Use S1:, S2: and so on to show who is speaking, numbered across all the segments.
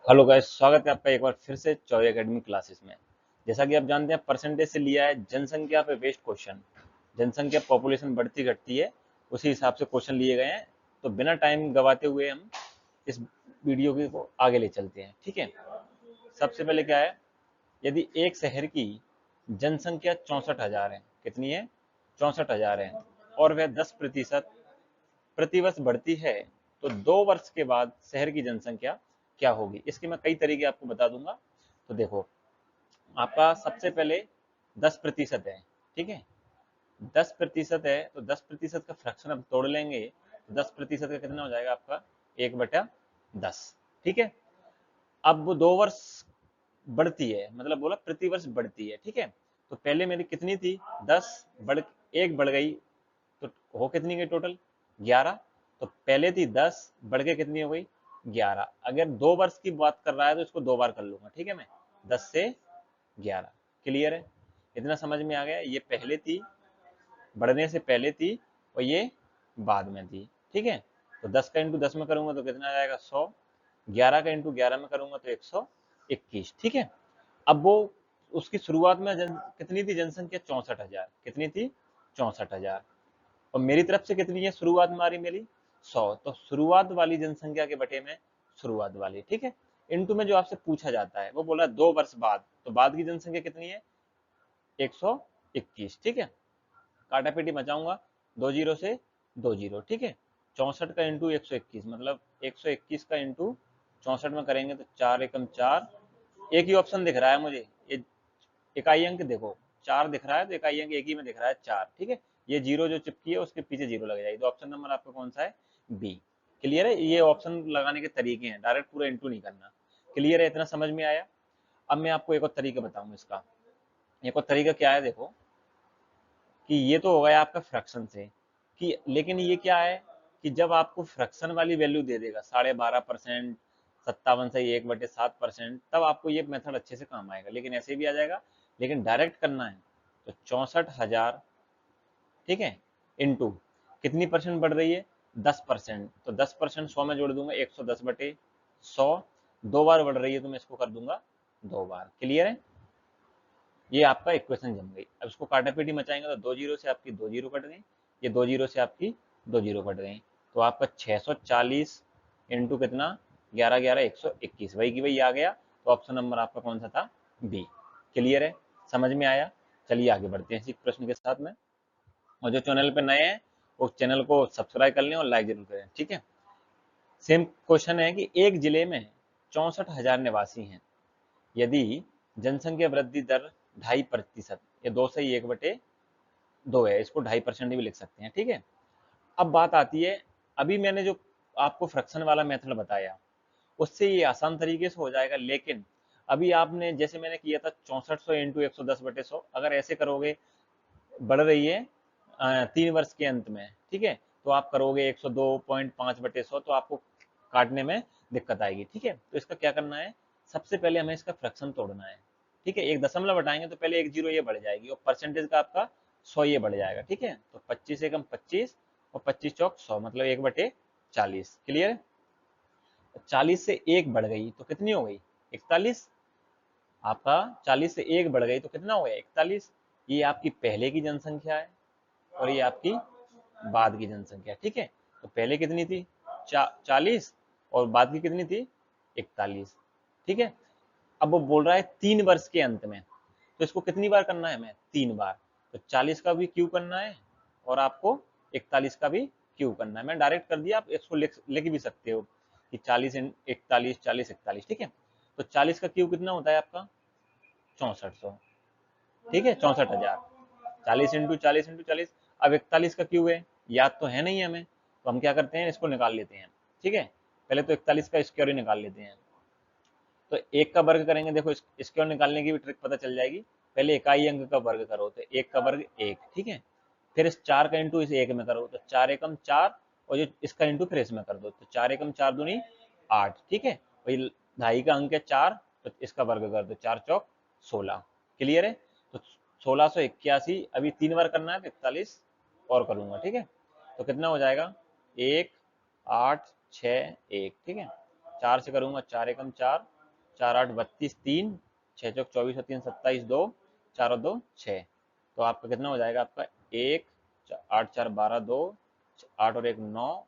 S1: Hello guys, स्वागत है आपका एक बार फिर से चौरी एकेडमी क्लासेस में। जैसा कि आप जानते हैं, परसेंटेज से लिया है जनसंख्या पे बेस्ड क्वेश्चन। जनसंख्या पॉपुलेशन बढ़ती घटती है, उसी हिसाब से क्वेश्चन लिए गए हैं। तो बिना टाइम गवाते हुए हम इस वीडियो को आगे ले चलते हैं, ठीक है। सबसे पहले क्या है, यदि एक शहर की जनसंख्या 64,000 है, कितनी है? 64,000 है, और वह 10% प्रतिवर्ष बढ़ती है, तो 2 वर्ष के बाद शहर की जनसंख्या क्या होगी? इसके मैं कई तरीके आपको बता दूंगा। तो देखो, आपका सबसे पहले 10% है, ठीक है। 10% है तो 10% का फ्रैक्शन अब तोड़ लेंगे, तो 10% का कितना हो जाएगा आपका? 1/10, ठीक है। अब वो 2 वर्ष बढ़ती है, मतलब बोला प्रतिवर्ष बढ़ती है, ठीक है। तो पहले मेरी कितनी थी? 10 बढ़, एक बढ़ गई, तो हो कितनी गई टोटल? 11। तो पहले थी 10, बढ़ के कितनी हो गई? 11। अगर 2 वर्ष की बात कर रहा है तो इसको 2 बार कर लूंगा, ठीक है। मैं 10 से 11, क्लियर है? इतना समझ में आ गया? ये पहले थी, बढ़ने से पहले थी, और ये बाद में थी, ठीक है। तो 10 का इंटू 10 में करूंगा तो कितना आ जाएगा? 100। 11 का इंटू 11 में करूंगा तो 121, ठीक है। अब वो उसकी शुरुआत में कितनी थी जनसंख्या? 64,000। कितनी थी? 64,000। और मेरी तरफ से कितनी है शुरुआत में आ रही मेरी? 100। तो शुरुआत वाली जनसंख्या के बटे में शुरुआत वाली, ठीक है। इनटू में जो आपसे पूछा जाता है वो बोला 2 वर्ष बाद, तो बाद की जनसंख्या कितनी है? 121, ठीक है। काटा पीटी बचाऊंगा, 2 जीरो से 2 जीरो, ठीक है। 64 का इंटू 121, मतलब 121 का इंटू 64 में करेंगे तो 4 एकम 4। एक ही ऑप्शन दिख रहा है मुझे, ये इकाई अंक देखो, 4 दिख रहा है तो इकाई अंक एक ही में दिख रहा है, 4, ठीक है। ये जीरो जो चिपकी है उसके पीछे जीरो लग जाएगी, तो ऑप्शन नंबर आपका कौन सा है? बी। क्लियर है? ये ऑप्शन लगाने के तरीके हैं, डायरेक्ट पूरा इंटू नहीं करना। क्लियर है? इतना समझ में आया? अब मैं आपको एक और तरीका बताऊंगा इसका। एक और तरीका क्या है, देखो, कि ये तो हो गया आपका फ्रैक्शन से, कि लेकिन ये क्या है, कि जब आपको फ्रैक्शन वाली वैल्यू दे देगा 12.5%, 57 से 1/7%, तब आपको ये मेथड अच्छे से काम आएगा। लेकिन ऐसे भी आ जाएगा, लेकिन डायरेक्ट करना है तो 64,000, ठीक है, इंटू कितनी परसेंट बढ़ रही है? 10%। तो 10% 100 में जोड़ दूंगा, 110/100। 2 बार बढ़ रही है तो मैं इसको कर दूंगा 2 बार। क्लियर है? ये आपका इक्वेशन जम गई। अब इसको काटा पीटी मचाएंगे तो 2 जीरो से आपकी 2 जीरो कट गई, ये 2 जीरो से आपकी 2 जीरो कट गई। तो आपका 640 इंटू कितना? 11 11 121, वही की वही आ गया। तो ऑप्शन नंबर आपका कौन सा था? बी। क्लियर है? समझ में आया? चलिए आगे बढ़ते हैं इसी प्रश्न के साथ में। और जो चैनल पे नए हैं वो चैनल को सब्सक्राइब कर लें और लाइक जरूर करें, ठीक है। सेम क्वेश्चन है कि एक जिले में 64,000 निवासी हैं, यदि जनसंख्या वृद्धि दर 2.5%, ये 2 से 1/2 है, इसको 2.5% भी लिख सकते हैं, ठीक है। अब बात आती है, अभी मैंने जो आपको फ्रैक्शन वाला मेथड बताया उससे ये आसान तरीके से हो जाएगा, लेकिन अभी आपने जैसे मैंने किया था 6400 इंटू 110/100, अगर ऐसे करोगे, बढ़ रही है 3 वर्ष के अंत में, ठीक है, तो आप करोगे 102.5/100, तो आपको काटने में दिक्कत आएगी, ठीक है। तो इसका क्या करना है, सबसे पहले हमें इसका फ्रैक्शन तोड़ना है, ठीक है। एक दशमलव हटाएंगे तो पहले 1 जीरो ये बढ़ जाएगी, और परसेंटेज का आपका 100 ये बढ़ जाएगा, ठीक है। तो 25 एकम 25, और 25 चौक 100, मतलब 1/40। क्लियर है? 40 से 1 बढ़ गई तो कितनी हो गई? 41। आपका 40 से 1 बढ़ गई तो कितना हो गया? 41। ये आपकी पहले की जनसंख्या है, और ये आपकी बाद की जनसंख्या, ठीक है। तो पहले कितनी थी? 40, और बाद की कितनी थी? 41, ठीक है। अब वो बोल रहा है 3 वर्ष के अंत में, तो इसको कितनी बार करना है हमें? 3 बार। तो 40 का भी क्यू करना है, और आपको 41 का भी क्यू करना है। मैं डायरेक्ट कर दिया, आप इसको लिख भी सकते हो कि 40 41 40 41, ठीक है। तो 40 का क्यू कितना होता है आपका? 6400, ठीक है, 64,000। 40 इंटू 40 इंटू 40। अब 41 का क्यू है, याद तो है नहीं हमें, तो हम क्या करते हैं, इसको निकाल लेते हैं, ठीक है। पहले तो 41 का स्क्वायर ही निकाल लेते हैं। तो एक का वर्ग करेंगे, देखो स्क्वायर निकालने की भी ट्रिक पता चल जाएगी। पहले इकाई अंक का वर्ग करो, तो एक का वर्ग 1, ठीक है। फिर इस 4 का इंटू इस 1 में करो तो 4 एकम 4, और जो इसका इंटू फिर इसमें कर दो, तो 4 एकम 4 दूनी 8, ठीक है। वही ढाई का अंक है 4, तो इसका वर्ग कर दो, 4 चौक 16। क्लियर है? तो 1681, अभी 3 बार करना है तो 41 और करूंगा, ठीक है। तो कितना हो जाएगा? 1 8 6 1, ठीक है। 4 से करूंगा, 4 एकम 4, 4 8 32 3 6 चौक 24 और 3 27 2 4 और 2 6। तो आपका कितना हो जाएगा? आपका 1 8 4 12 2 8 और 1 9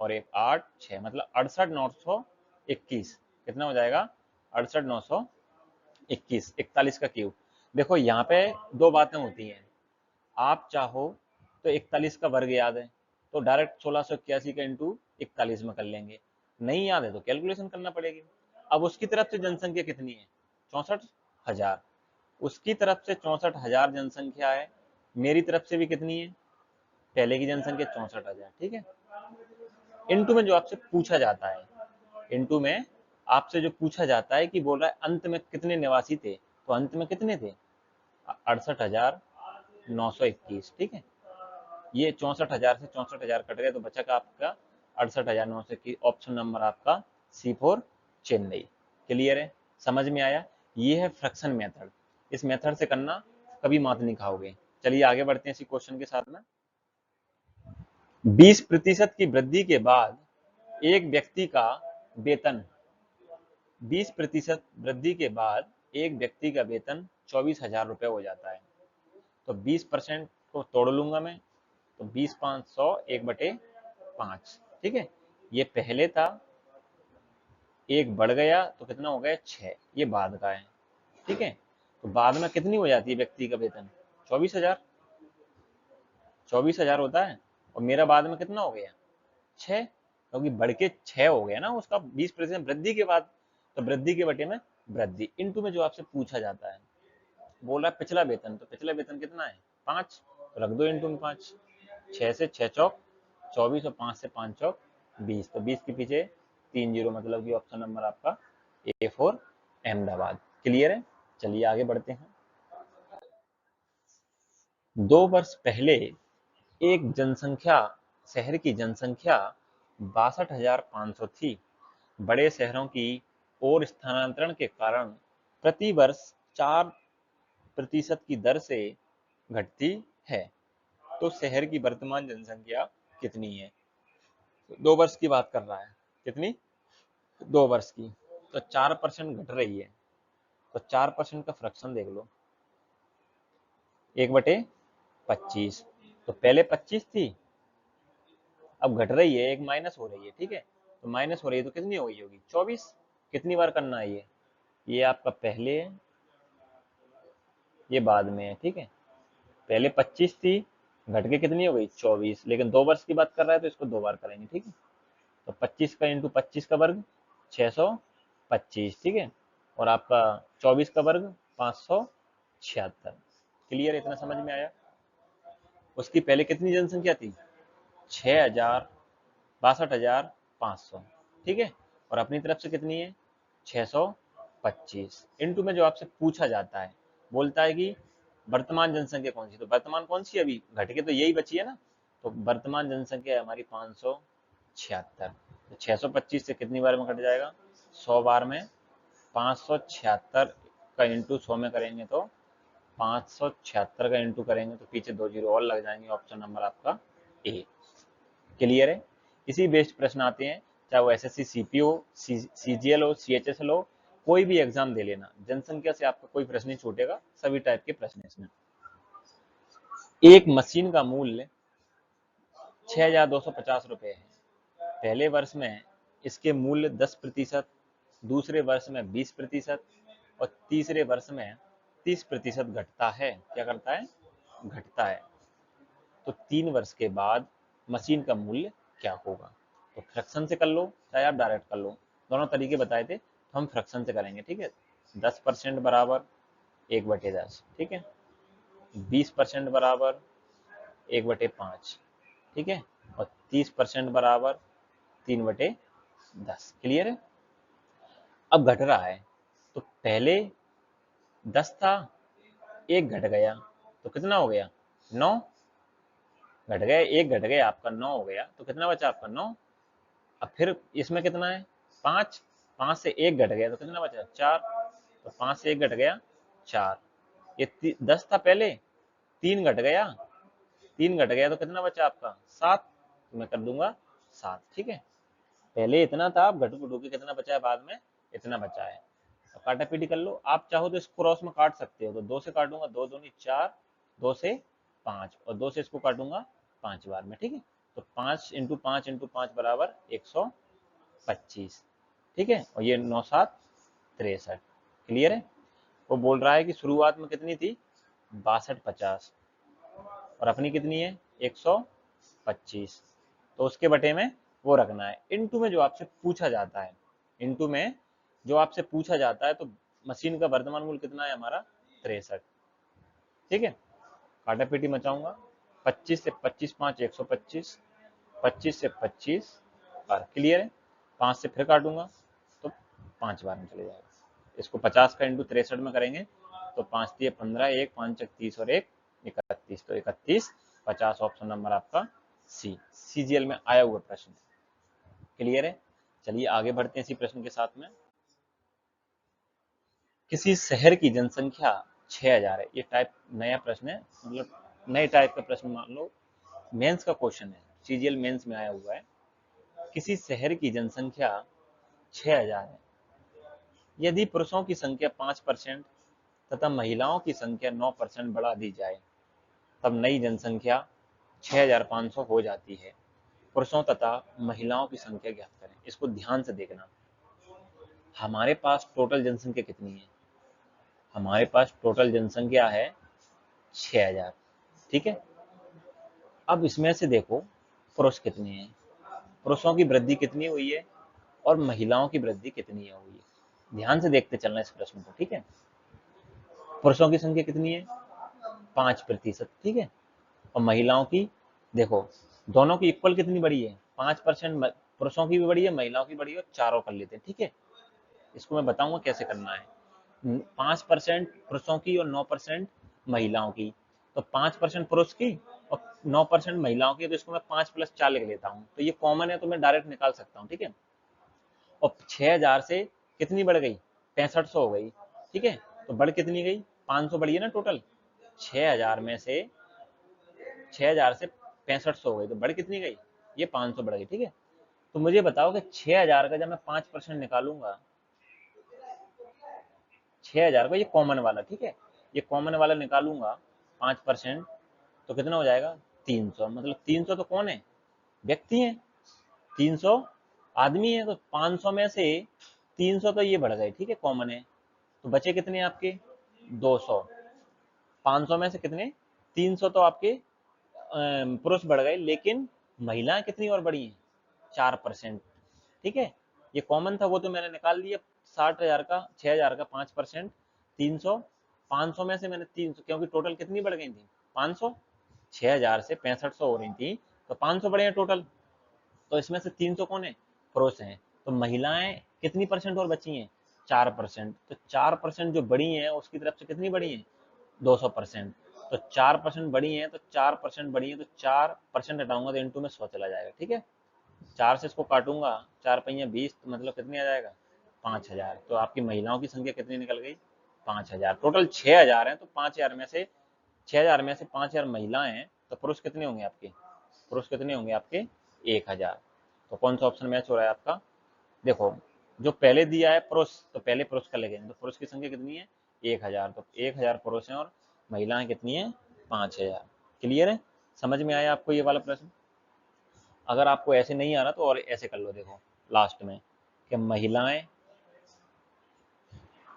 S1: और 1 8 6 मतलब 68 921। कितना हो जाएगा? 68 921 41 का क्यूब। देखो यहाँ पे दो बातें होती हैं। आप चाहो तो 41 का वर्ग याद है तो डायरेक्ट 1681 का इंटू 41 में कर लेंगे, नहीं याद है तो कैलकुलेशन करना पड़ेगी। अब उसकी तरफ से जनसंख्या कितनी है? 64,000। उसकी तरफ से 64,000 जनसंख्या है, मेरी तरफ से भी कितनी है? पहले की जनसंख्या 64,000, ठीक है। इंटू में जो आपसे पूछा जाता है, इंटू में आपसे जो पूछा जाता है कि बोल रहा है अंत में कितने निवासी थे, तो अंत में कितने थे? 68,921, ठीक है। ये 64,000 से 64,000 कट गए तो बचा का आपका 68,921। ऑप्शन नंबर आपका C4 चेन्नई। क्लियर है? समझ में आया? ये है फ्रैक्शन मेथड। इस मेथड से करना, कभी मात नहीं खाओगे। चलिए आगे बढ़ते हैं इसी क्वेश्चन के साथ में। 20% की वृद्धि के बाद एक व्यक्ति का वेतन 20% वृद्धि के बाद एक व्यक्ति का वेतन 24,000 रुपये हो जाता है। तो 20% को तोड़ लूंगा मैं, तो 20 5 100 1/5, ठीक है। ये पहले था, एक बढ़ गया तो कितना हो गया? 6। ये बाद का है, ठीक है। तो बाद में कितनी हो जाती है व्यक्ति का वेतन? 24,000। 24,000 होता है और मेरा बाद में कितना हो गया? 6, क्योंकि बढ़ के 6 हो गया ना उसका 20% वृद्धि के बाद। तो वृद्धि के बटे में वृद्धि, इंटू में जो आपसे पूछा जाता है, बोल रहा है पिछला वेतन, तो पिछला वेतन कितना है? 5, तो रख दो इंटू में 5। 6 से 6 चौक 24 और 5 से 5 चौक 20, तो 20 के पीछे 3 जीरो, मतलब कि ऑप्शन नंबर आपका A4 अहमदाबाद। क्लियर है? चलिए आगे बढ़ते हैं। 2 वर्ष पहले एक जनसंख्या शहर की जनसंख्या 62,500 थी। बड़े शहरों की ओर स्थानांतरण के कारण प्रति वर्ष 4% की दर से घटती है। तो शहर की वर्तमान जनसंख्या कितनी है? 2 वर्ष की बात कर रहा है। कितनी? 2 वर्ष की। तो 4% घट रही है, तो 4% का फ्रैक्शन देख लो, 1/25। तो पहले 25 थी, अब घट रही है, एक माइनस हो रही है, ठीक है। तो माइनस हो रही है तो कितनी हो गई होगी? 24। कितनी बार करना है ये आपका पहले है, ये बाद में है, ठीक है। पहले 25 थी, घट के कितनी हो गई? 24। लेकिन 2 वर्ष की बात कर रहा है तो इसको 2 बार करेंगे, ठीक है। तो 25 का इंटू 25 का वर्ग 625, ठीक है। और आपका 24 का वर्ग 576। क्लियर? इतना समझ में आया? उसकी पहले कितनी जनसंख्या थी? 62,500, ठीक है। और अपनी तरफ से कितनी है? 625। इंटू में जो आपसे पूछा जाता है, बोलता है कि वर्तमान जनसंख्या कौन सी, तो वर्तमान कौन सी? अभी घट के तो यही बची है ना। तो वर्तमान जनसंख्या है हमारी 576। तो 625 से कितनी बार में घट जाएगा? 100 बार में। 576 का इंटू 100 में करेंगे तो 576 का इंटू करेंगे तो पीछे 2 जीरो और लग जाएंगे। ऑप्शन नंबर आपका ए। क्लियर है? इसी बेस्ड प्रश्न आते हैं, चाहे वो एसएससी सीपी हो, सीजीएल हो, सीएचएसएल हो, कोई भी एग्जाम दे लेना, जनसंख्या से आपका कोई प्रश्न नहीं छूटेगा, सभी टाइप के प्रश्न इसमें। एक मशीन का मूल्य 6,250 रुपये है। पहले वर्ष में इसके मूल्य 10%, दूसरे वर्ष में 20% और तीसरे वर्ष में 30% घटता है। क्या करता है? घटता है। तो 3 वर्ष के बाद मशीन का मूल्य क्या होगा? तो फ्रैक्शन से कर लो, चाहे आप डायरेक्ट कर लो, दोनों तरीके बताए थे, तो हम फ्रैक्शन से करेंगे, ठीक है। 10% बराबर 1/10, ठीक है। 20% बराबर 1/5, ठीक है। और 30% बराबर 3/10। क्लियर है? अब घट रहा है, तो पहले 10 था, एक घट गया, तो कितना हो गया? 9 घट गया, एक घट गया, आपका 9 हो गया, तो कितना बचा आपका? 9। अब फिर इसमें कितना है? 5। 5 से एक घट गया तो कितना बचा? 4। तो 5 से एक घट गया 4। ये 10 था पहले, 3 घट गया, 3 घट गया तो कितना बचा आपका? 7। तो मैं कर दूंगा 7, ठीक है। पहले इतना था, अब घट घट के कितना बचा है बाद में? इतना बचा है। काटा पीटी कर लो। आप चाहो तो इसको क्रॉस में काट सकते हो, तो 2 से काटूंगा, 2 दूनी 4, 2 से 5, और 2 से इसको काटूंगा 5 बार में, ठीक है। तो 5 × 5 × 5 बराबर 125, ठीक है। और ये 9 7 63, क्लियर है। वो बोल रहा है कि शुरुआत में कितनी थी 62 50, और अपनी कितनी है 125, तो उसके बटे में वो रखना है। इनटू में जो आपसे पूछा जाता है, इनटू में जो आपसे पूछा जाता है, तो मशीन का वर्तमान मूल्य कितना है हमारा 63, ठीक है। काटा पीटी मचाऊंगा, 25 से 25 5 125, 25 से 25 बार, क्लियर है। 5 से फिर काटूंगा तो 5 बार में चले जाएगा। इसको 50 का इंटू 63 में करेंगे तो 5 दिए 15, 1 5 30 और 1 31, तो 31 50, ऑप्शन नंबर आपका सी, सीजीएल में आया हुआ प्रश्न, क्लियर है। चलिए आगे बढ़ते हैं इसी प्रश्न के साथ में। किसी शहर की जनसंख्या 6000 है, ये टाइप नया प्रश्न है, मतलब नए टाइप का प्रश्न मान लो, मेंस का क्वेश्चन है, सीजीएल मेंस में आया हुआ है। किसी शहर की जनसंख्या 6000 है, यदि पुरुषों की संख्या 5% तथा महिलाओं की संख्या 9% बढ़ा दी जाए, तब नई जनसंख्या 6500 हो जाती है। पुरुषों तथा महिलाओं की संख्या ज्ञात करें। इसको ध्यान से देखना, हमारे पास टोटल जनसंख्या कितनी है, हमारे पास टोटल जनसंख्या है 6000, ठीक है। अब इसमें से देखो पुरुष कितने हैं, पुरुषों की वृद्धि कितनी हुई है और महिलाओं की वृद्धि कितनी हुई है, ध्यान से देखते चलना इस प्रश्न को, ठीक है। पुरुषों की संख्या कितनी है 5%, ठीक है। और महिलाओं की देखो, दोनों की इक्वल कितनी बढ़ी है 5%, पुरुषों की भी बढ़ी है महिलाओं की बढ़ी है, चारों कर लेते हैं, ठीक है। इसको मैं बताऊंगा कैसे करना है। 5% पुरुषों की और 9% महिलाओं की, तो 5% पुरुष की और 9% महिलाओं की, तो इसको मैं 5 + 4 लिख लेता हूँ, तो ये कॉमन है तो मैं डायरेक्ट निकाल सकता हूँ, ठीक है। और 6000 से कितनी बढ़ गई 6500 हो गई, ठीक है। तो बढ़ कितनी गई 500 बढ़ी है ना टोटल, 6000 में से 6000 से 6500 हो गई, तो बढ़ कितनी गई ये 500 बढ़ गई, ठीक है। तो मुझे बताओ कि 6000 का जब मैं 5% निकालूंगा, 6000 का ये कॉमन वाला, ठीक है, ये कॉमन वाला निकालूंगा 5%, तो कितना हो जाएगा 300, मतलब 300 तो कौन है व्यक्ति है, 300 आदमी है, तो 500 में से 300 तो ये बढ़ गए, ठीक है, कॉमन है। तो बचे कितने आपके 200, 500 में से कितने 300 तो आपके पुरुष बढ़ गए, लेकिन महिलाएं कितनी और बढ़ी हैं 4%, ठीक है। ये कॉमन था वो तो मैंने निकाल दिया, 60,000 का 6,000 का 5%, 300, 500 में से मैंने 300, क्योंकि टोटल कितनी बढ़ गई थी 500, 6,000 से 6500 हो रही थी, तो 500 बढ़े हैं टोटल, तो इसमें से 300 कौन है पुरुष हैं, तो महिलाएं कितनी परसेंट और बची हैं 4%, तो 4% जो बड़ी हैं उसकी तरफ से कितनी बड़ी हैं 200%, तो 4% बड़ी हैं, तो 4% बड़ी हैं, तो 4% हटाऊंगा तो इंटू में 100 चला जाएगा, ठीक है। 4 से इसको काटूंगा, 4 पहिया 20, तो मतलब कितनी आ जाएगा 5000, तो आपकी महिलाओं की संख्या कितनी निकल गई 5000, टोटल 6000 है, तो 5000 में से 6000 में से 5000 महिलाएं हैं, तो पुरुष कितने होंगे आपके, पुरुष कितने होंगे आपके 1000, तो कौन सा ऑप्शन मैच हो रहा है आपका, देखो जो पहले दिया है पुरुष, तो पहले पुरुष का लगेंगे, तो पुरुष की संख्या कितनी है 1000, तो 1000 पुरुष हैं और महिलाएं कितनी है 5000, क्लियर है। समझ में आया आपको ये वाला प्रश्न। अगर आपको ऐसे नहीं आ रहा तो और ऐसे कर लो, देखो लास्ट में कि महिलाएं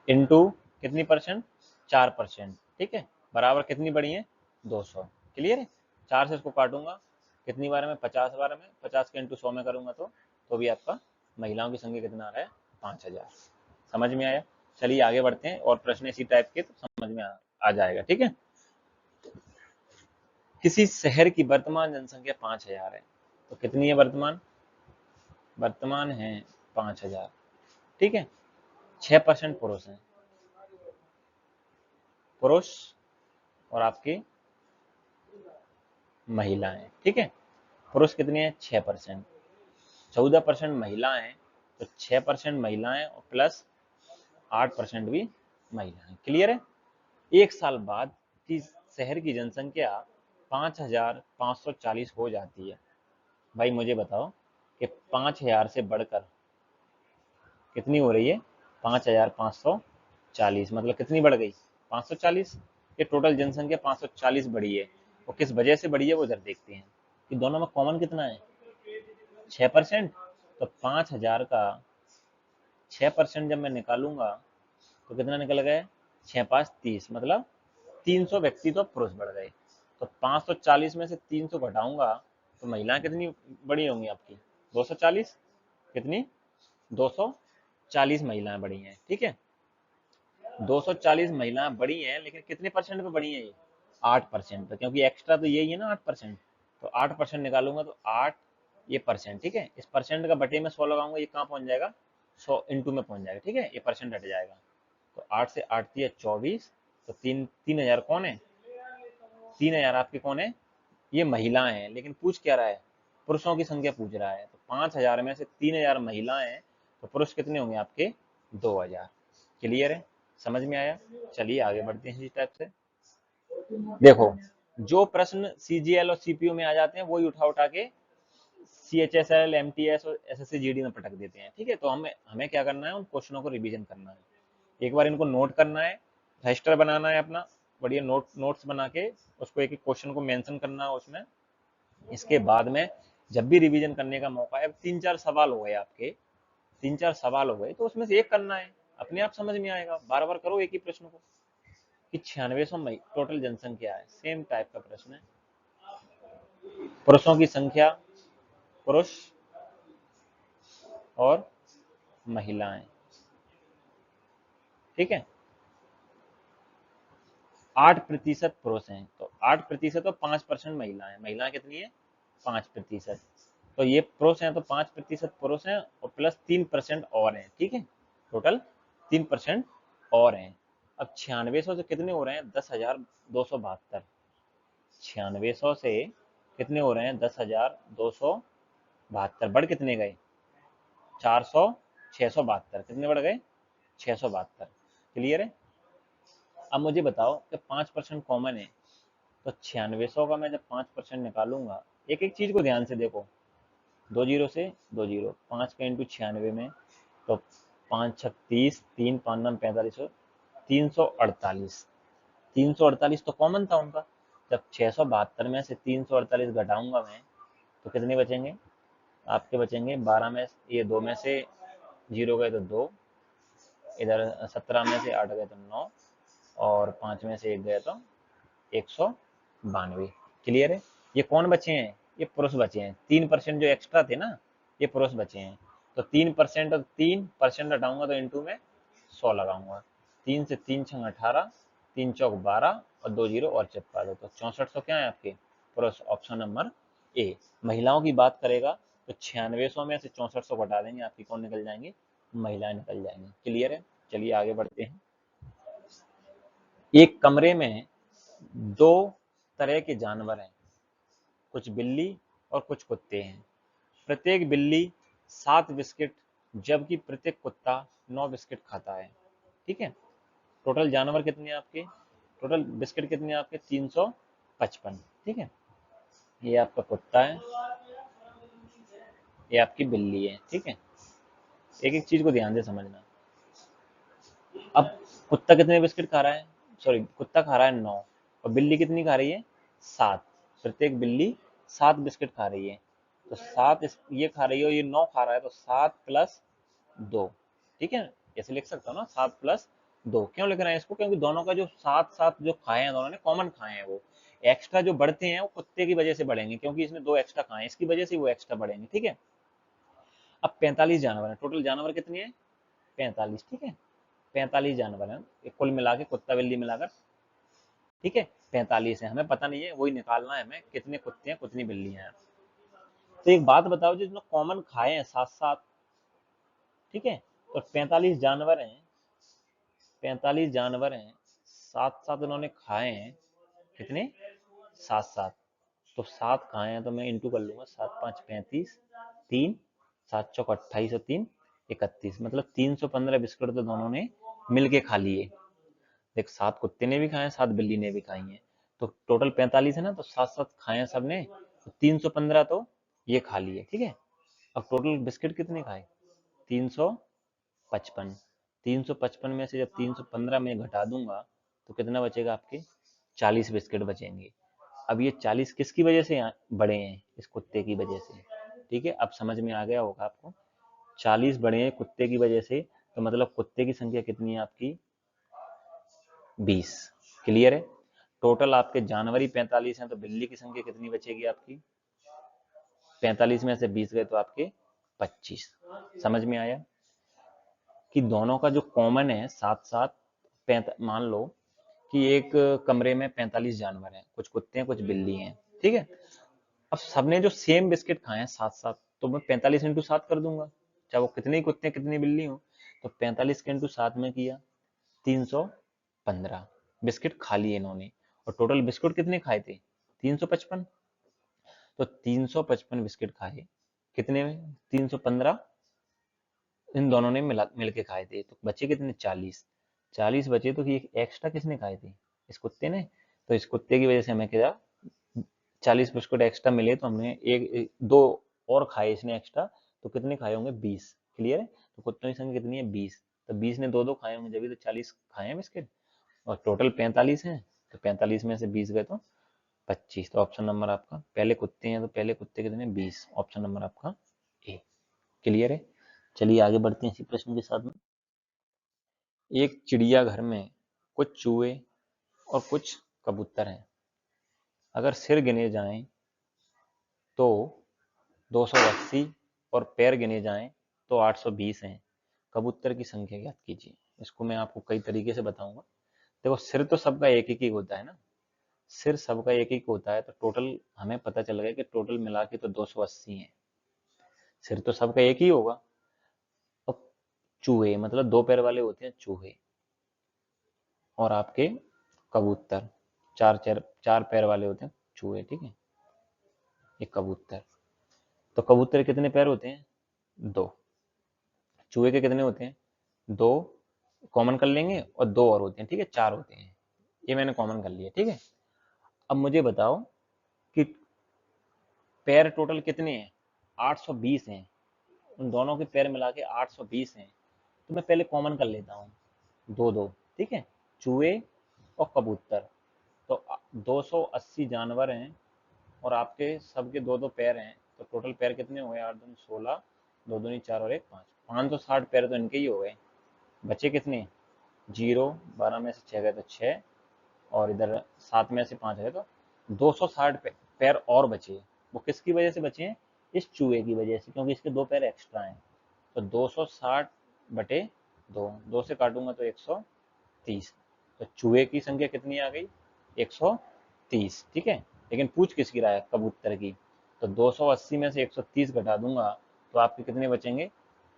S1: इंटू कितनी परसेंट 4%, ठीक है, बराबर कितनी बढ़ी है 200, क्लियर है। 4 से इसको काटूंगा कितनी बार में 50 बार में, 50 के इंटू 100 में करूंगा तो भी आपका महिलाओं की संख्या कितना आ रहा है 5000, समझ में आया। चलिए आगे बढ़ते हैं, और प्रश्न इसी टाइप के तो समझ में आ जाएगा, ठीक है। किसी शहर की वर्तमान जनसंख्या 5000 है, तो कितनी है वर्तमान, वर्तमान है 5000, ठीक है। 6% पुरुष हैं, पुरुष और आपकी महिलाएं, ठीक है। पुरुष कितने हैं 6%, 14% महिलाएं, तो 6% महिलाएं और प्लस 8% भी महिलाएं, क्लियर है। एक साल बाद की शहर की जनसंख्या 5540 हो जाती है। भाई मुझे बताओ कि 5000 से बढ़कर कितनी हो रही है 5540, मतलब कितनी बढ़ गई? 540। ये टोटल जनसंख्या 540 बढ़ी है। और किस वजह से बढ़ी है वो इधर देखते हैं कि दोनों में कॉमन कितना है, 6%। तो 5000 का 6% जब मैं निकालूंगा तो कितना निकल गया, 6×5 = 30, मतलब 300 व्यक्ति तो पुरुष बढ़ गए। तो 540 में से 300 घटाऊंगा तो महिलाएं कितनी बड़ी होंगी आपकी, 240। कितनी, 240 महिलाएं बढ़ी हैं, ठीक है। 240 महिलाएं बढ़ी हैं, लेकिन कितने परसेंट पे बढ़ी हैं ये, 8% पे, क्योंकि एक्स्ट्रा तो यही है ना 8%। तो 8% निकालूंगा तो 8 ये परसेंट, ठीक है। इस परसेंट का बटे में 100 लगाऊंगा, ये कहाँ पहुंच जाएगा, 100 इंटू में पहुंच जाएगा, ठीक है। ये परसेंट हट जाएगा। तो 8 से 8 दिया 24। तो 3000 कौन है, 3000 आपके कौन है, ये महिलाएं हैं। लेकिन पूछ क्या रहा है, पुरुषों की संख्या पूछ रहा है। तो 5000 में से 3000 महिलाएं हैं, तो पुरुष कितने होंगे आपके, 2000। क्लियर है, समझ में आया। चलिए आगे बढ़ते हैं इस टाइप से। देखो, जो प्रश्न सीजीएल और सीपीयू में आ जाते हैं वही उठा उठा के सीएचएसएल, एमटीएस और एसएससी जीडी में पटक देते हैं, ठीक है। तो हमें हमें क्या करना है, उन क्वेश्चनों को रिवीजन करना है, एक बार इनको नोट करना है, रजिस्टर बनाना है अपना, बढ़िया नोट्स बना के उसको एक एक क्वेश्चन को मेंशन करना है उसमें। इसके बाद में जब भी रिवीजन करने का मौका है, 3-4 सवाल हो गए आपके, 3-4 सवाल हो गए, तो उसमें से एक करना है, अपने आप समझ में आएगा। बार बार करो एक ही प्रश्न को कि 9600 टोटल जनसंख्या है, सेम टाइप का प्रश्न है। पुरुषों की संख्या, पुरुष और महिलाएं, ठीक है। 8% पुरुष हैं, तो 8% और 5% महिलाएं, महिलाएं कितनी है, 5%। तो ये पुरुष हैं तो 5% पुरुष हैं और प्लस 3% और हैं, ठीक है। टोटल 3% और हैं। अब 9600 से कितने हो रहे हैं, 10,272। 9600 से कितने हो रहे हैं, 10,272। बढ़ कितने गए, 400, 672। कितने बढ़ गए, 672। क्लियर है। अब मुझे बताओ कि 5% कॉमन है, तो 9600 का मैं जब 5% निकालूंगा, एक एक चीज को ध्यान से देखो, 2 जीरो से 2 जीरो, 5 का इंटू 96 में, तो 5×6 = 30, 3×5 = 45, 348। 348 तो कॉमन था उनका। जब 672 में से 348 घटाऊंगा मैं, तो कितने बचेंगे आपके, बचेंगे 12 में, ये 2 में से 0 गए तो 2, इधर 17 में से 8 गए तो 9, और 5 में से 1 गया तो 192। क्लियर है। ये कौन बचे हैं, ये पुरुष बचे हैं। 3% जो एक्स्ट्रा थे ना, ये पुरुष बचे हैं। तो 3% और 3% हटाऊंगा तो इंटू में 100 लगाऊंगा। 3 से 3 छंग 18, 3 चौक 12 और 2 जीरो और चिपका दो, तो 6400 क्या है आपके, पुरुष। Option number A. महिलाओं की बात करेगा तो 9600 में से 6400 घटा देंगे, आपकी कौन निकल जाएंगे, महिलाएं निकल जाएंगी। क्लियर है। चलिए आगे बढ़ते हैं। एक कमरे में 2 तरह के जानवर हैं, कुछ बिल्ली और कुछ कुत्ते हैं। प्रत्येक बिल्ली 7 बिस्किट, जबकि प्रत्येक कुत्ता 9 बिस्किट खाता है, ठीक है। टोटल जानवर कितने हैं आपके, टोटल बिस्किट कितने हैं आपके, 355, ठीक है। ये आपका कुत्ता है, ये आपकी बिल्ली है, ठीक है। एक एक चीज को ध्यान से समझना। अब कुत्ता कितने बिस्किट खा रहा है, सॉरी, कुत्ता खा रहा है 9, और बिल्ली कितनी खा रही है, 7। प्रत्येक बिल्ली 7 बिस्किट खा रही है। तो 7 ये खा रही है और ये 9 खा रहा है, तो 7+2, ठीक है। ऐसे लिख सकता हूँ ना, 7+2। क्यों लिख रहे हैं इसको, क्योंकि दोनों का जो 7-7 जो खाए हैं, दोनों ने कॉमन खाए हैं। वो एक्स्ट्रा जो बढ़ते हैं वो कुत्ते की वजह से बढ़ेंगे, क्योंकि इसने 2 एक्स्ट्रा खाए हैं, इसकी वजह से वो एक्स्ट्रा बढ़ेंगे, ठीक है। अब 45 जानवर है, टोटल जानवर कितने हैं, 45, ठीक है। 45 जानवर हैं कुल मिला के, कुत्ता बिल्ली मिलाकर, ठीक है। 45 है, हमें पता नहीं है, वही निकालना है हमें, कितने कुत्ते हैं कितनी बिल्लियां हैं। तो एक बात बताओ, जिसने कॉमन खाए हैं 7-7, ठीक है। तो 45 जानवर हैं, 45 जानवर हैं, 7-7 उन्होंने खाए हैं, कितने, 7-7। तो 7 खाए हैं तो मैं इंटू कर लूंगा, 7×5 = 35, 3, 7 चौक 28 और 3 31, मतलब 315 बिस्कुट तो दोनों ने मिलके खा लिए। देख, 7 कुत्ते ने भी खाए हैं, 7 बिल्ली ने भी खाई हैं, तो टोटल 45 है ना, तो 7-7 खाए हैं सबने, तो 315 तो ये खा लिए, ठीक है। अब टोटल बिस्किट कितने खाए, 355। 355 में से जब 315 में घटा दूंगा तो कितना बचेगा आपके 40 बिस्किट बचेंगे। अब ये 40 किसकी वजह से बढ़े हैं, इस कुत्ते की वजह से। ठीक है, अब समझ में आ गया होगा आपको, 40 बढ़े हैं कुत्ते की वजह से, तो मतलब कुत्ते की संख्या कितनी है आपकी 20। क्लियर है। टोटल आपके जानवर ही 45 हैं, तो बिल्ली की संख्या कितनी बचेगी आपकी 45 में से 20 गए तो आपके 25। समझ में आया कि दोनों का जो कॉमन है साथ साथ मान लो कि एक कमरे में 45 जानवर हैं, कुछ कुत्ते हैं कुछ बिल्ली हैं, ठीक है। अब सबने जो सेम बिस्किट खाए हैं साथ साथ, तो मैं 45 इंटू 7 कर दूंगा, चाहे वो कितने ही कुत्ते कितनी बिल्ली हो। तो 45 के इंटू 7 में किया 315 बिस्किट खा लिए इन्होंने, और टोटल बिस्कुट कितने खाए थे 355। तो 355 बिस्किट खाए, कितने में 315 इन दोनों ने मिलके खाए थे, तो बचे कितने 40 बचे। तो ये एक्स्ट्रा किसने खाए थे, इस कुत्ते ने। तो इस कुत्ते की वजह से हमें क्या 40 बिस्कुट एक्स्ट्रा मिले, तो हमने दो और खाए इसने एक्स्ट्रा, तो कितने खाए होंगे 20। क्लियर है। तो कुत्तों की संख्या कितनी है 20, तो 20 ने दो दो खाए होंगे, जब भी तो 40 खाए हैं बिस्किट, और टोटल 45 हैं, तो 45 में से 20 गए तो 25। तो ऑप्शन नंबर आपका, पहले कुत्ते हैं तो पहले कुत्ते कितने 20, ऑप्शन नंबर आपका ए। क्लियर है। चलिए आगे बढ़ते हैं इसी प्रश्न के साथ में। एक चिड़ियाघर में कुछ चूहे और कुछ कबूतर हैं। अगर सिर गिने जाएं तो 280 और पैर गिने जाएं तो 820 हैं। कबूतर की संख्या ज्ञात कीजिए। इसको मैं आपको कई तरीके से बताऊंगा। देखो, सिर तो सबका एक एक ही होता है ना, सिर सबका एक एक होता है, तो टोटल हमें पता चल गया कि टोटल मिला के तो 280 है। सिर तो सबका एक ही होगा। अब चूहे मतलब दो पैर वाले होते हैं चूहे, और आपके कबूतर चार पैर वाले होते हैं चूहे, ठीक है। एक कबूतर, तो कबूतर कितने पैर होते हैं दो, चूहे के कितने होते हैं दो, कॉमन कर लेंगे, और दो और होते हैं, ठीक है, चार होते हैं। ये मैंने कॉमन कर लिया, ठीक है। अब मुझे बताओ कि पैर टोटल कितने हैं 820 हैं, उन दोनों के पैर मिला के 820 हैं। तो मैं पहले कॉमन कर लेता हूँ, दो दो, ठीक है, चूहे और कबूतर। तो 280 जानवर हैं, और आपके सबके दो दो पैर हैं, तो टोटल पैर कितने हो गए 8 दूनी 16, दो दूनी 4 और एक 5, 560 पैर तो इनके ही हो गए। बचे कितने 0, 12 में से 6 गए तो 6, और इधर 7 में से 5 गए तो 260 पैर और बचे। वो किसकी वजह से बचे हैं, इस चूहे की वजह से, क्योंकि इसके दो पैर एक्स्ट्रा हैं। तो 260 बटे दो, दो से काटूंगा तो 130। तो चूहे की संख्या कितनी आ गई 130, ठीक है। लेकिन पूछ किसकी रहा है कबूतर की। तो 280 में से 130 घटा दूंगा तो आपके कितने बचेंगे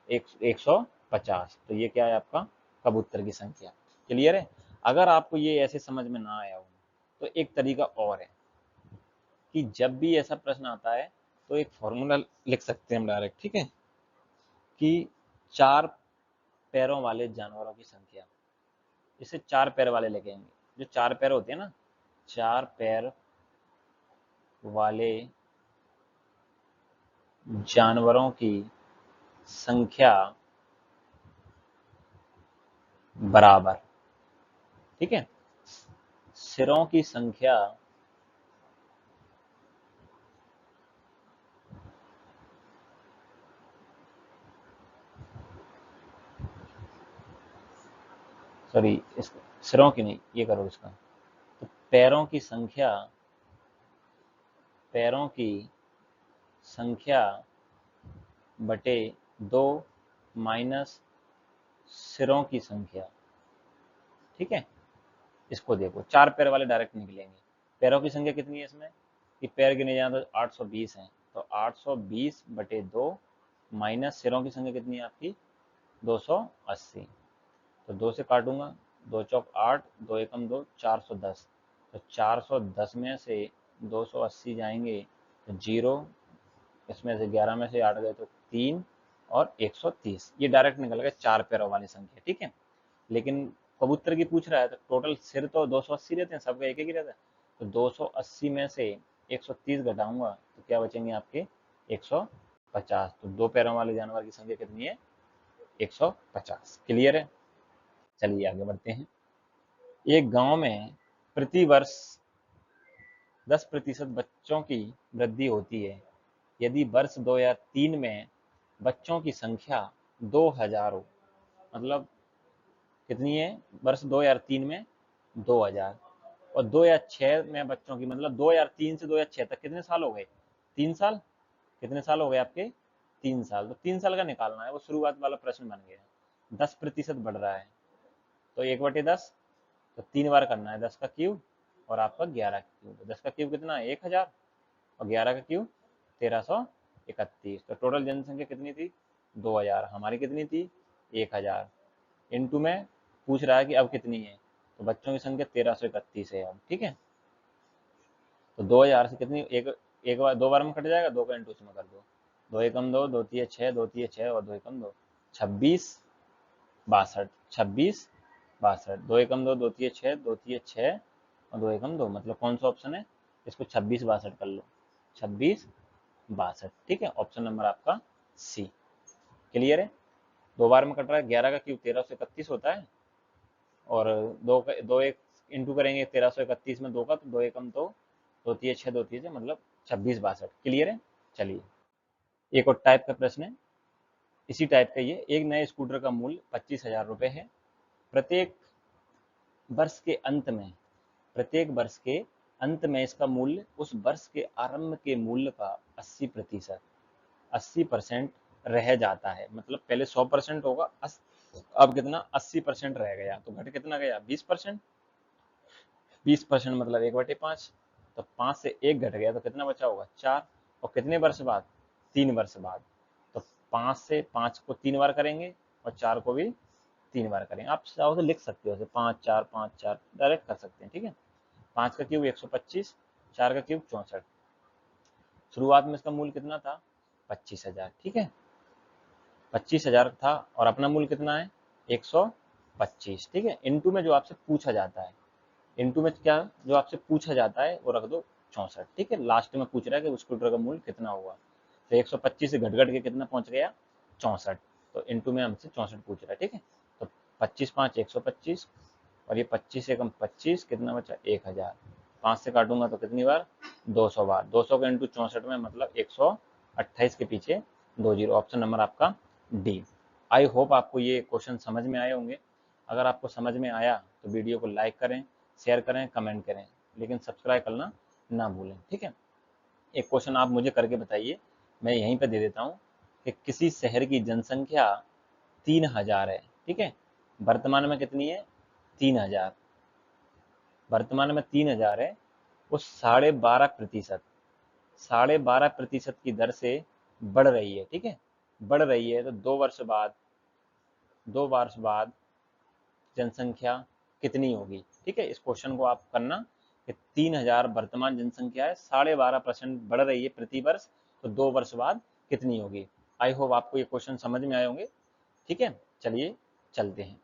S1: 150। तो ये क्या है आपका कबूतर की संख्या। क्लियर है। अगर आपको ये ऐसे समझ में ना आया हो तो एक तरीका और है कि जब भी ऐसा प्रश्न आता है तो एक फॉर्मूला लिख सकते हैं हम डायरेक्ट, ठीक है, कि चार पैरों वाले जानवरों की संख्या, इसे चार पैर वाले लिखेंगे। जो चार पैर होते हैं ना, चार पैर वाले जानवरों की संख्या बराबर, ठीक है, सिरों की संख्या सॉरी इस सिरों की नहीं, ये करो इसका। तो पैरों की संख्या बटे दो माइनस सिरों की संख्या, ठीक है। इसको देखो, चार पैर वाले डायरेक्ट निकलेंगे। पैरों की संख्या कितनी है इसमें कि पैर गिने जाए तो 820 है, तो 820 बटे दो माइनस सिरों की संख्या कितनी है आपकी 280। तो दो से काटूंगा, दो चौक 8, दो एकम दो, 410। तो 410 में से 280 जाएंगे तो जीरो, इसमें से 11 में से 8 गए तो 3, और 130। ये डायरेक्ट निकल गए चार पैरों वाली संख्या, ठीक है। लेकिन कबूतर की पूछ रहा है तो टोटल सिर तो 280 रहते हैं, सबका एक एक ही रहता है। तो 280 में से 130 घटाऊंगा तो क्या बचेंगे आपके 150। तो दो पैरों वाले जानवर की संख्या कितनी है 150। क्लियर है। चलिए आगे बढ़ते हैं। एक गांव में प्रति वर्ष 10% बच्चों की वृद्धि होती है। यदि वर्ष 2003 में बच्चों की संख्या 2000 हो, मतलब कितनी है, वर्ष 2003 में 2000, और 2006 में बच्चों की, मतलब 2003 से 2006 तक कितने साल हो गए, 3 साल। कितने साल हो गए आपके, 3 साल। तो 3 साल का निकालना है, वो शुरुआत वाला प्रश्न बन गया। 10% बढ़ रहा है, तो 1/10, तो 3 बार करना है 10 का क्यूब और आपका 11 का क्यूब। 10 का क्यूब कितना है, 1000, और 11 का क्यूब 1331। तो टोटल जनसंख्या कितनी थी, 2000, हमारी कितनी थी, 1000। इनटू में पूछ रहा है कि अब कितनी है, तो बच्चों की संख्या 1331 है अब, ठीक है। तो 2000 से कितनी, एक बार, 2 बार में कट जाएगा, 2 का इंटू उसमें कर दो, 2 एकम 2, 2 तिये 6, 2 तिये 6 और 2 एकम 2, 26 62, 26 62, 2 एकम 2, 2 तिये 6, 2 तिये 6 और 2 एकम 2, मतलब कौन सा ऑप्शन है, इसको 26 62 कर लो, 26 62, ठीक है। ऑप्शन नंबर आपका सी। क्लियर है। 2 बार में कट रहा है, 11 का क्यूब 1331 होता है, और 2 एक इंटू करेंगे 1331 में 2 का, तो 2 एकम 2, 2 तिये 6, 2 तिये 6, मतलब 26 62। क्लियर है। चलिए एक और टाइप का प्रश्न है, इसी टाइप का ये। एक नए स्कूटर का मूल्य 25,000 रुपये है। प्रत्येक वर्ष के अंत में, प्रत्येक वर्ष के अंत में इसका मूल्य उस वर्ष के आरंभ के मूल्य का 80%, 80% रह जाता है। मतलब पहले 100% होगा, अब कितना, 80% रह गया, तो घट कितना गया, 20%। 20% मतलब 1/5, तो 5 से 1 घट गया, तो कितना बचा होगा, 4। और कितने वर्ष बाद, 3 वर्ष बाद। तो 5 से 5 को 3 बार करेंगे और 4 को भी 3 बार करेंगे। आप चाहो तो लिख सकते हो, 5 4 डायरेक्ट कर सकते हैं, ठीक है। 5 का क्यूब 125, 4 का क्यूब 64। शुरुआत में इसका मूल्य कितना था, 25,000, ठीक है। 25,000 था, और अपना मूल्य कितना है, 125, ठीक है। इनटू में जो आपसे पूछा जाता है, इनटू में क्या जो आपसे पूछा जाता है वो रख दो 64, ठीक है। लास्ट में पूछ रहा है कि स्कूटर का मूल्य कितना हुआ, तो 125 से घट घट के कितना पहुंच गया, 64। तो इनटू में हमसे 64 पूछ रहा है, ठीक है। तो 25 5 125, और ये 25 एकम 25, कितना बचा, 1000। 5 से काटूंगा तो कितनी बार, 200 बार। 200 का इंटू 64 में, मतलब 128 के पीछे 20। ऑप्शन नंबर आपका डी। आई होप आपको ये क्वेश्चन समझ में आए होंगे। अगर आपको समझ में आया तो वीडियो को लाइक करें, शेयर करें, कमेंट करें, लेकिन सब्सक्राइब करना ना भूलें, ठीक है। एक क्वेश्चन आप मुझे करके बताइए, मैं यहीं पे दे देता हूँ कि किसी शहर की जनसंख्या 3000 है, ठीक है। वर्तमान में कितनी है, 3000। वर्तमान में 3000 है, वो 12.5%, 12.5% की दर से बढ़ रही है, ठीक है। बढ़ रही है, तो 2 वर्ष बाद, 2 वर्ष बाद जनसंख्या कितनी होगी, ठीक है। इस क्वेश्चन को आप करना कि 3000 वर्तमान जनसंख्या है, 12.5% बढ़ रही है प्रति वर्ष, तो 2 वर्ष बाद कितनी होगी। आई होप आपको ये क्वेश्चन समझ में आए होंगे, ठीक है। चलिए चलते हैं।